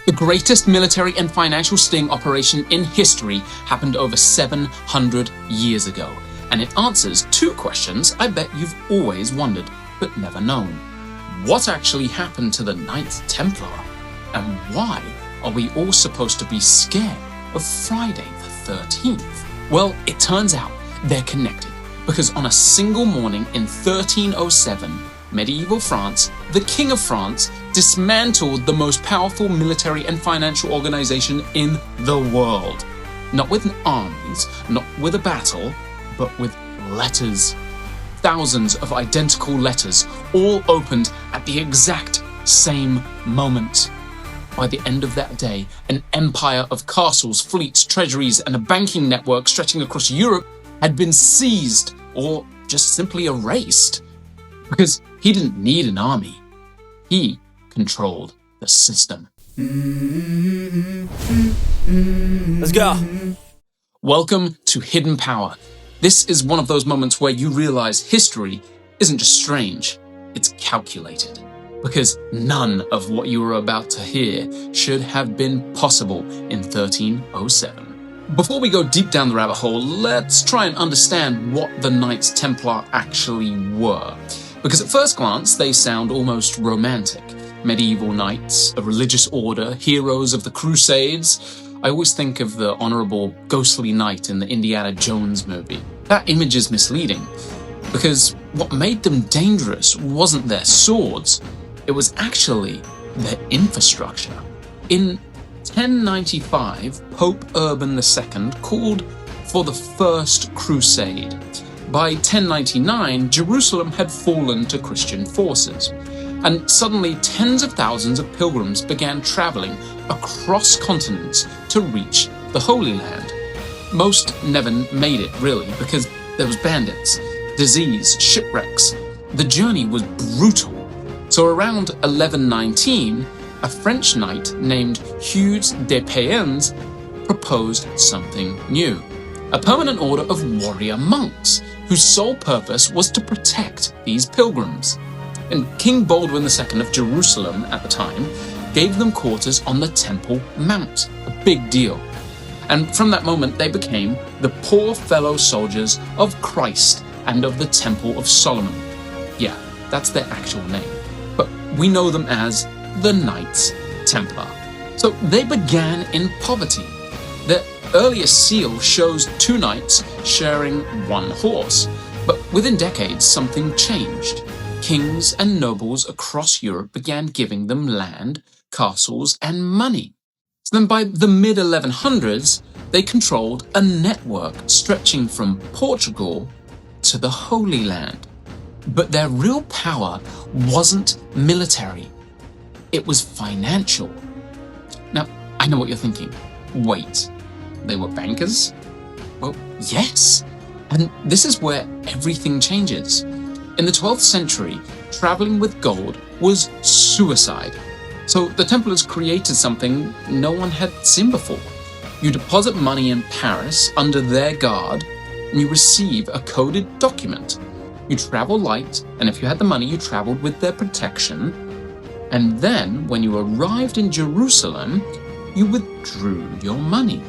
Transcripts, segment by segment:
The greatest military and financial sting operation in history happened over 700 years ago, and it answers two questions I bet you've always wondered, but never known. What actually happened to the Knights Templar? And why are we all supposed to be scared of Friday the 13th? Well, it turns out they're connected, because on a single morning in 1307, medieval France, the King of France dismantled the most powerful military and financial organization in the world. Not with armies, not with a battle, but with letters. Thousands of identical letters, all opened at the exact same moment. By the end of that day, an empire of castles, fleets, treasuries, and a banking network stretching across Europe had been seized or just simply erased. Because he didn't need an army. He controlled the system. Let's go. Welcome to Hidden Power. This is one of those moments where you realize history isn't just strange, it's calculated. Because none of what you are about to hear should have been possible in 1307. Before we go deep down the rabbit hole, let's try and understand what the Knights Templar actually were. Because at first glance, they sound almost romantic. Medieval knights, a religious order, heroes of the Crusades. I always think of the honorable ghostly knight in the Indiana Jones movie. That image is misleading, because what made them dangerous wasn't their swords, it was actually their infrastructure. In 1095, Pope Urban II called for the First Crusade. By 1099, Jerusalem had fallen to Christian forces, and suddenly tens of thousands of pilgrims began traveling across continents to reach the Holy Land. Most never made it, really, because there was bandits, disease, shipwrecks. The journey was brutal. So around 1119, a French knight named Hugues de Payens proposed something new. A permanent order of warrior monks, whose sole purpose was to protect these pilgrims. And King Baldwin II of Jerusalem at the time gave them quarters on the Temple Mount, a big deal. And from that moment they became the poor fellow soldiers of Christ and of the Temple of Solomon. Yeah, that's their actual name. But we know them as the Knights Templar. So they began in poverty. Their earliest seal shows two knights sharing one horse. But within decades, something changed. Kings and nobles across Europe began giving them land, castles, and money. So then by the mid-1100s, they controlled a network stretching from Portugal to the Holy Land. But their real power wasn't military. It was financial. Now, I know what you're thinking. Wait, they were bankers? Well, yes. And this is where everything changes. In the 12th century, traveling with gold was suicide. So the Templars created something no one had seen before. You deposit money in Paris under their guard, and you receive a coded document. You travel light, and if you had the money, you traveled with their protection. And then, when you arrived in Jerusalem, you withdrew your money.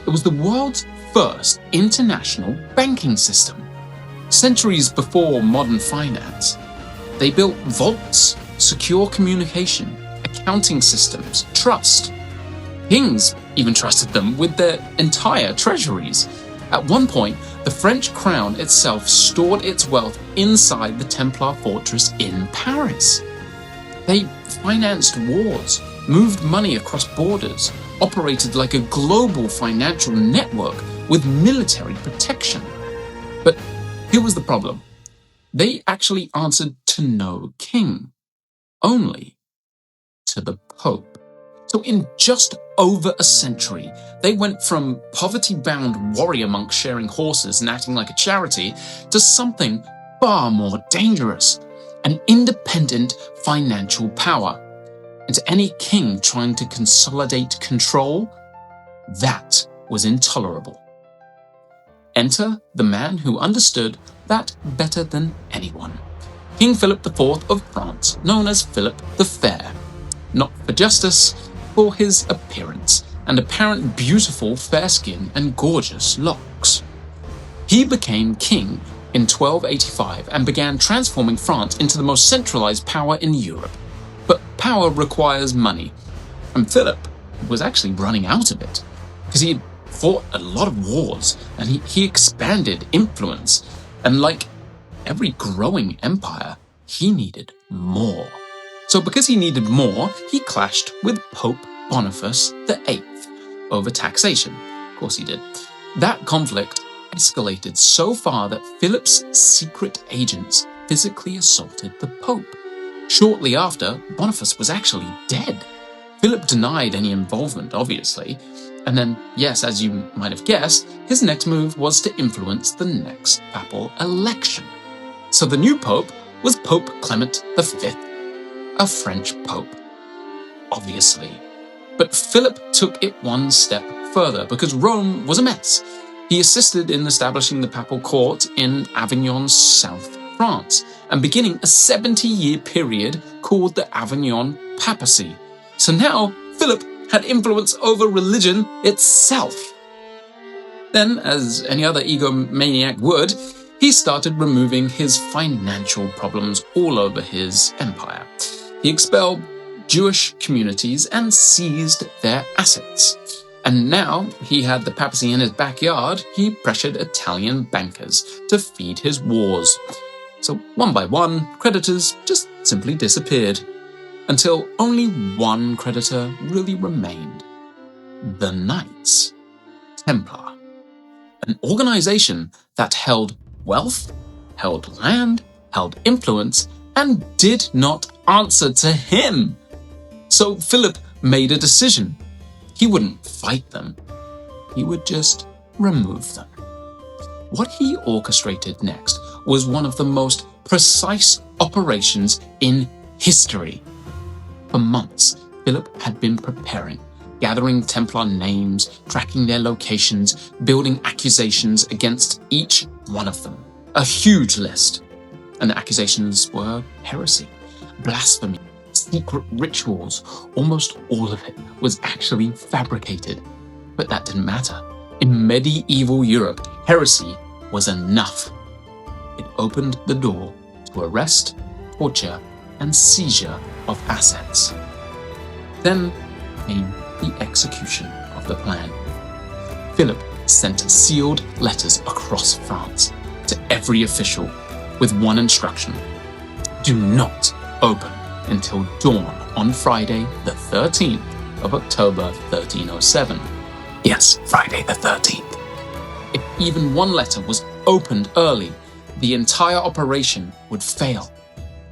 It was the world's first international banking system. Centuries before modern finance, they built vaults, secure communication, accounting systems, trust. Kings even trusted them with their entire treasuries. At one point, the French crown itself stored its wealth inside the Templar fortress in Paris. They financed wars, moved money across borders, operated like a global financial network with military protection. But here was the problem. They actually answered to no king, only to the Pope. So in just over a century, they went from poverty-bound warrior monks sharing horses and acting like a charity to something far more dangerous, an independent financial power. And to any king trying to consolidate control, that was intolerable. Enter the man who understood that better than anyone. King Philip IV of France, known as Philip the Fair. Not for justice, for his appearance and apparent beautiful fair skin and gorgeous locks. He became king in 1285 and began transforming France into the most centralized power in Europe. But power requires money, and Philip was actually running out of it, because he fought a lot of wars and he expanded influence, and like every growing empire, he needed more. So because he needed more, he clashed with Pope Boniface VIII over taxation. Of course he did. That conflict escalated so far that Philip's secret agents physically assaulted the Pope. Shortly after, Boniface was actually dead. Philip denied any involvement, obviously, and then, yes, as you might have guessed, his next move was to influence the next papal election. So the new pope was Pope Clement V, a French pope, obviously. But Philip took it one step further because Rome was a mess. He assisted in establishing the papal court in Avignon, South France, and beginning a 70-year period called the Avignon Papacy. So now Philip had influence over religion itself. Then, as any other egomaniac would, he started removing his financial problems all over his empire. He expelled Jewish communities and seized their assets. And now he had the papacy in his backyard, he pressured Italian bankers to feed his wars. So one by one, creditors just simply disappeared, until only one creditor really remained: the Knights Templar, an organization that held wealth, held land, held influence, and did not answer to him. So Philip made a decision. He wouldn't fight them. He would just remove them. What he orchestrated next was one of the most precise operations in history. For months, Philip had been preparing, gathering Templar names, tracking their locations, building accusations against each one of them. A huge list. And the accusations were heresy, blasphemy, secret rituals. Almost all of it was actually fabricated. But that didn't matter. In medieval Europe, heresy was enough. It opened the door to arrest, torture, and seizure of assets. Then came the execution of the plan. Philip sent sealed letters across France to every official with one instruction: do not open until dawn on Friday the 13th of October 1307. Yes, Friday the 13th. If even one letter was opened early, the entire operation would fail.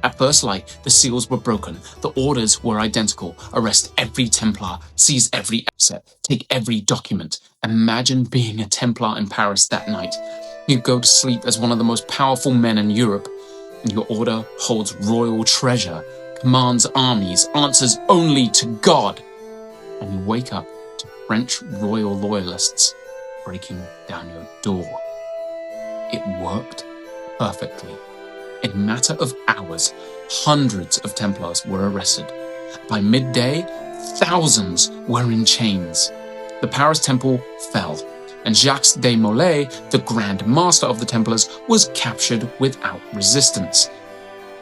At first light, the seals were broken. The orders were identical. Arrest every Templar, seize every asset, take every document. Imagine being a Templar in Paris that night. You go to sleep as one of the most powerful men in Europe, and your order holds royal treasure, commands armies, answers only to God. And you wake up to French royal loyalists breaking down your door. It worked perfectly. In a matter of hours, hundreds of Templars were arrested. By midday, thousands were in chains. The Paris Temple fell, and Jacques de Molay, the Grand Master of the Templars, was captured without resistance.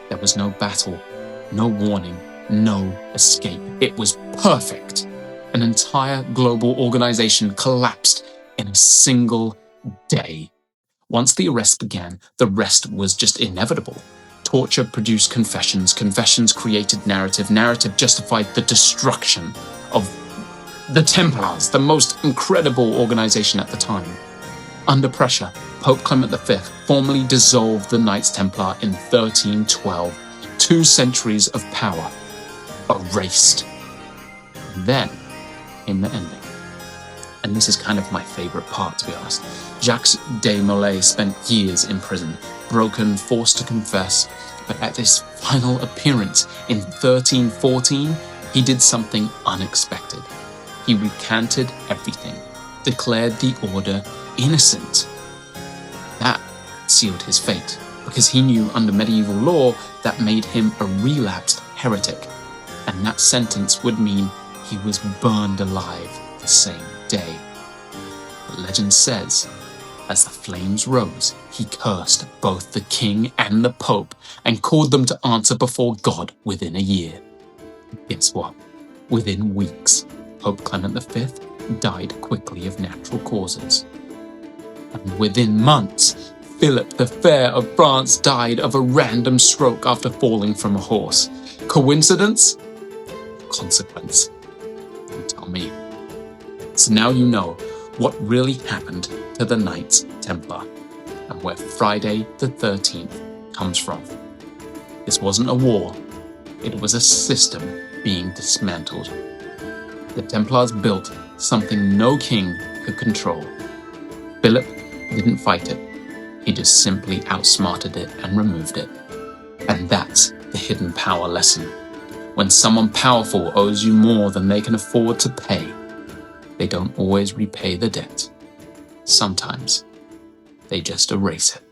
There was no battle, no warning, no escape. It was perfect. An entire global organization collapsed in a single day. Once the arrest began, the rest was just inevitable. Torture produced confessions, confessions created narrative, narrative justified the destruction of the Templars, the most incredible organization at the time. Under pressure, Pope Clement V formally dissolved the Knights Templar in 1312. 2 centuries of power erased. And then came the ending. And this is kind of my favorite part, to be honest. Jacques de Molay spent years in prison, broken, forced to confess, but at his final appearance in 1314, he did something unexpected. He recanted everything, declared the order innocent. That sealed his fate, because he knew under medieval law that made him a relapsed heretic, and that sentence would mean he was burned alive the same day. But legend says, as the flames rose, he cursed both the king and the pope and called them to answer before God within a year. Guess what? Within weeks, Pope Clement V died quickly of natural causes. And within months, Philip the Fair of France died of a random stroke after falling from a horse. Coincidence? Consequence. Don't tell me. So now you know what really happened to the Knights Templar and where Friday the 13th comes from. This wasn't a war, it was a system being dismantled. The Templars built something no king could control. Philip didn't fight it, he just simply outsmarted it and removed it. And that's the hidden power lesson. When someone powerful owes you more than they can afford to pay, they don't always repay the debt. Sometimes they just erase it.